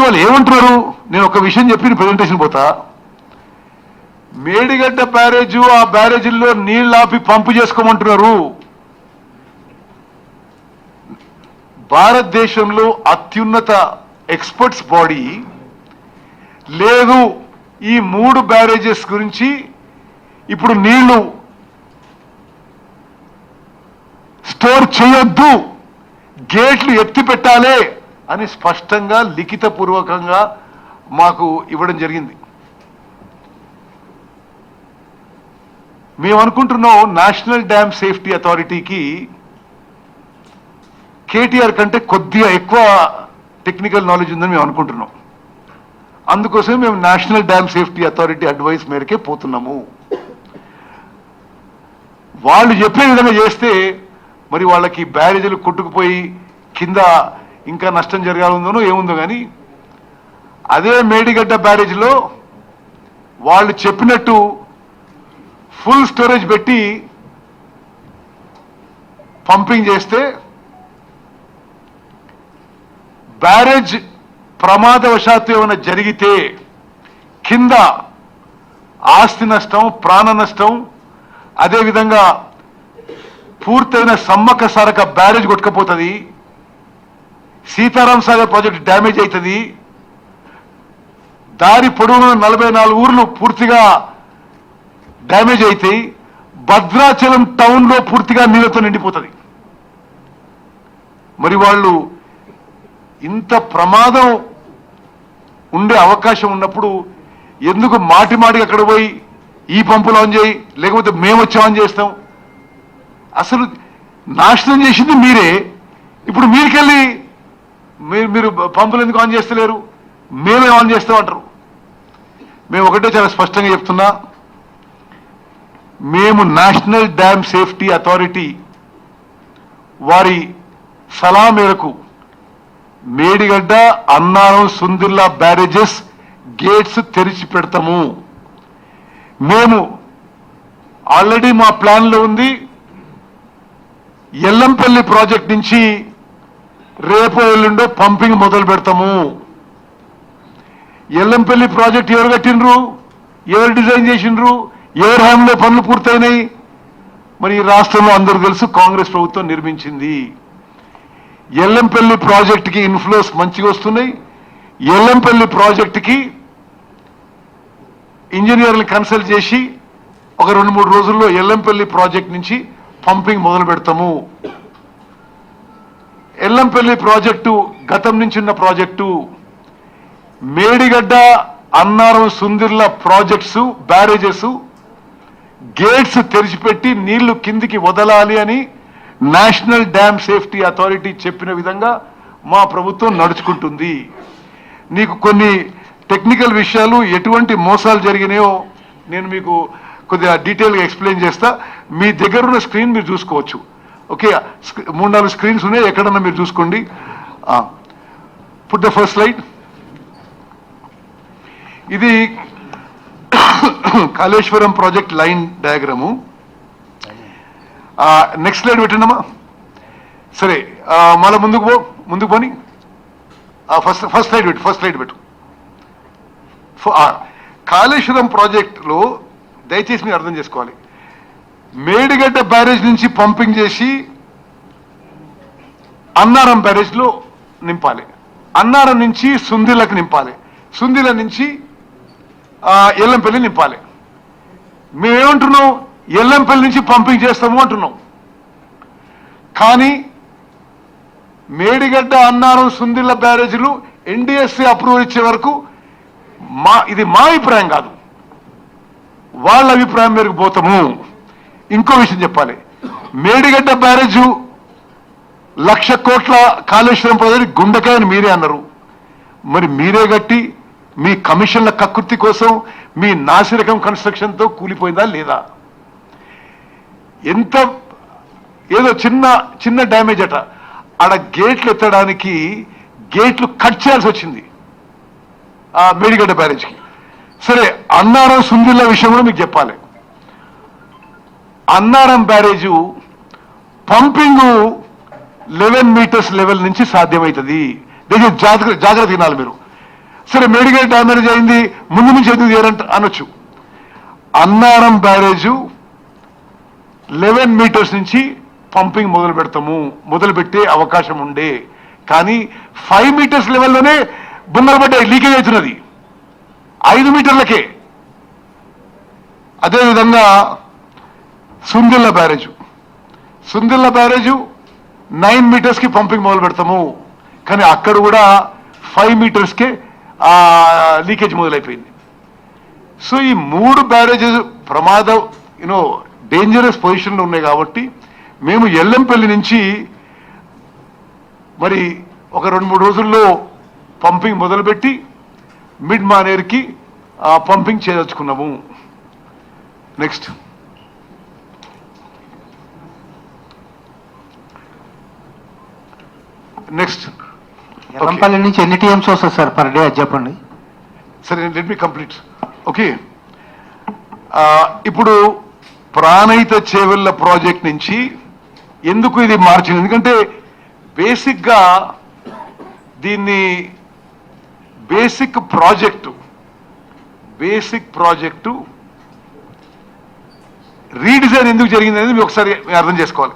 వాళ్ళు ఏమంటున్నారు? నేను ఒక విషయం చెప్పి ప్రెజెంటేషన్ పోతా. మేడిగడ్డ బ్యారేజు, ఆ బ్యారేజీల్లో నీళ్ళు ఆపి పంపు చేసుకోమంటున్నారు. భారతదేశంలో అత్యున్నత ఎక్స్పర్ట్స్ బాడీ లేదు ఈ 3 బ్యారేజెస్ గురించి ఇప్పుడు నీళ్లు స్టోర్ చేయొద్దు, గేట్లు ఎత్తి పెట్టాలి అని స్పష్టంగా లిఖితపూర్వకంగా మాకు ఇవ్వడం జరిగింది. మేము అనుకుంటున్నాం నేషనల్ డ్యామ్ సేఫ్టీ అథారిటీకి కేటీఆర్ కంటే కొద్దిగా ఎక్కువ టెక్నికల్ నాలెడ్జ్ ఉందని మేము అనుకుంటున్నాం. అందుకోసమే మేము national dam safety authority advice మేరకే పోతున్నాము. వాళ్ళు చెప్పే విధంగా చేస్తే మరి వాళ్ళకి బ్యారేజీలు కొట్టుకుపోయి కింద ఇంకా నష్టం జరగాలందనో ఏముందో కానీ, అదే మేడిగడ్డ బ్యారేజ్లో వాళ్ళు చెప్పినట్టు ఫుల్ స్టోరేజ్ పెట్టి పంపింగ్ చేస్తే బ్యారేజ్ ప్రమాదవశాత్తు ఏమైనా జరిగితే కింద ఆస్తి నష్టం, ప్రాణ నష్టం, అదేవిధంగా పూర్తయిన సమ్మక్క సారక బ్యారేజ్ కొట్టుకపోతుంది, సీతారాం సాగర్ ప్రాజెక్ట్ డ్యామేజ్ అవుతుంది, దారి పొడవున 44 ఊర్లు పూర్తిగా డ్యామేజ్ అవుతాయి, భద్రాచలం టౌన్లో పూర్తిగా నీళ్లతో నిండిపోతుంది. మరి వాళ్ళు ఇంత ప్రమాదం ఉండే అవకాశం ఉన్నప్పుడు ఎందుకు మాటిమాటికి అక్కడ పోయి ఈ పంపులు ఆన్ చేయి, లేకపోతే మేము వచ్చి ఆన్ చేస్తాం? అసలు నాశనం చేసింది మీరే. ఇప్పుడు మీరికెళ్ళి మీరు పంపులు ఎందుకు ఆన్ చేస్తలేరు, మేమే ఆన్ చేస్తామంటారు. మేము ఒకటే చాలా స్పష్టంగా చెప్తున్నా, మేము నేషనల్ డ్యామ్ సేఫ్టీ అథారిటీ వారి సలహా మేరకు మేడిగడ్డ, అన్నారం, సుందిల్లా బ్యారేజెస్ గేట్స్ తెరిచి పెడతాము. మేము ఆల్రెడీ మా ప్లాన్లో ఉంది, ఎల్లంపల్లి ప్రాజెక్ట్ నుంచి రేపు ఎల్లుండో పంపింగ్ మొదలు పెడతాము. ఎల్లంపల్లి ప్రాజెక్ట్ ఎవరు కట్టినరు, ఎవరు డిజైన్ చేసినరు, ఎవరి హామీలో పనులు పూర్తయినాయి? మరి ఈ రాష్ట్రంలో అందరూ తెలుసు, కాంగ్రెస్ ప్రభుత్వం నిర్మించింది. ఎల్లంపల్లి ప్రాజెక్టుకి ఇన్ఫ్లోస్ మంచిగా వస్తున్నాయి. ఎల్లంపల్లి ప్రాజెక్టుకి ఇంజనీర్లు కన్సల్ట్ చేసి ఒక 2-3 రోజుల్లో ఎల్లంపల్లి ప్రాజెక్ట్ నుంచి పంపింగ్ మొదలు పెడతాము. ఎల్లంపల్లి ప్రాజెక్టు గతం నుంచి ఉన్న project, Medigadda, Annaram, Sundilla projects barrages gates తెరిచిపెట్టి నీళ్లు కిందికి వదలాలి అని నేషనల్ డ్యామ్ సేఫ్టీ అథారిటీ చెప్పిన విధంగా మా ప్రభుత్వం నడుచుకుంటుంది. నీకు కొన్ని టెక్నికల్ విషయాలు ఎటువంటి మోసాలు జరిగినాయో నేను మీకు కొద్దిగా డీటెయిల్గా ఎక్స్ప్లెయిన్ చేస్తా. మీ దగ్గర ఉన్న స్క్రీన్ మీరు చూసుకోవచ్చు. ఓకే, 3-4 స్క్రీన్స్ ఉన్నాయి, ఎక్కడన్నా మీరు చూసుకోండి. Put the first slide. ఇది Kaleshwaram project line diagram. Next slide పెట్టండమ్మా. సరే, మళ్ళీ ముందుకు పోని. ఫస్ట్ స్లైడ్ పెట్టు. కాళేశ్వరం ప్రాజెక్టులో దయచేసి మీరు అర్థం చేసుకోవాలి, మేడిగడ్డ బ్యారేజ్ నుంచి పంపింగ్ చేసి అన్నారం బ్యారేజ్లో నింపాలి, అన్నారం నుంచి సుందిలకు నింపాలి, సుందిల నుంచి ఎల్లంపల్లి నింపాలి. మేమేమంటున్నాం, ఎల్లంపల్లి నుంచి పంపింగ్ చేస్తాము అంటున్నాం. కానీ మేడిగడ్డ, అన్నారం, సుందిల్ల బ్యారేజీలు ఎన్డీఎస్సీ అప్రూవల్ ఇచ్చే వరకు ఇది మా అభిప్రాయం కాదు, వాళ్ళ అభిప్రాయం మేరకు పోతాము. ఇంకో విషయం చెప్పాలి, మేడిగడ్డ బ్యారేజు 1,00,000 కోట్ల కాళేశ్వరం ప్రాజెక్టు గుండెకాయని మీరే అన్నారు. మరి మీరే గట్టి మీ కమిషన్ల కకృతి కోసం మీ నాసిరకం కన్స్ట్రక్షన్తో కూలిపోయిందా లేదా? ఎంత ఏదో చిన్న డ్యామేజ్ అట, ఆడ గేట్లు ఎత్తడానికి గేట్లు కట్ చేయాల్సి వచ్చింది ఆ మేడిగడ్డ బ్యారేజ్కి. సరే, అన్నారం, సుందిల్ల విషయం కూడా మీకు చెప్పాలి. Annaram barrage pumping 11 meters level నుంచి సాధ్యమవుతుంది. జాగ్రత్త వినాలి మీరు. సరే మేడిగల్ డ్యామేజ్ అయింది, ముందు నుంచి ఎందుకు చేయరంట అనొచ్చు. అన్నారం బ్యారేజు 11 మీటర్స్ నుంచి పంపింగ్ మొదలు పెట్టే అవకాశం ఉండే, కానీ 5 మీటర్స్ లెవెల్లోనే బొంగలు పడ్డాయి, లీకేజ్ అవుతున్నది 5 మీటర్లకే. అదేవిధంగా సుందిల్ల బ్యారేజు 9 మీటర్స్కి పంపింగ్ మొదలు పెడతాము, కానీ అక్కడ కూడా 5 మీటర్స్కే లీకేజ్ మొదలైపోయింది. సో ఈ 3 బ్యారేజెస్ డేంజరస్ పొజిషన్లో ఉన్నాయి కాబట్టి మేము ఎల్లంపల్లి నుంచి మరి ఒక 2-3 రోజుల్లో పంపింగ్ మొదలుపెట్టి మిడ్ మానేర్కి పంపింగ్ చేయదలుచుకున్నాము. నెక్స్ట్ ఎల్లంపల్లి నుంచి ఎన్ని టీఎంస్ వస్తుంది సార్ పర్ డే, అది చెప్పండి. సరే, లెట్ మీ కంప్లీట్. ఓకే, ఇప్పుడు ప్రాణహిత చేవెళ్ల ప్రాజెక్ట్ నుంచి ఎందుకు ఇది మార్చింది? ఎందుకంటే బేసిక్గా దీన్ని బేసిక్ ప్రాజెక్టు రీడిజైన్ ఎందుకు జరిగింది అనేది మీరు ఒకసారి అర్థం చేసుకోవాలి.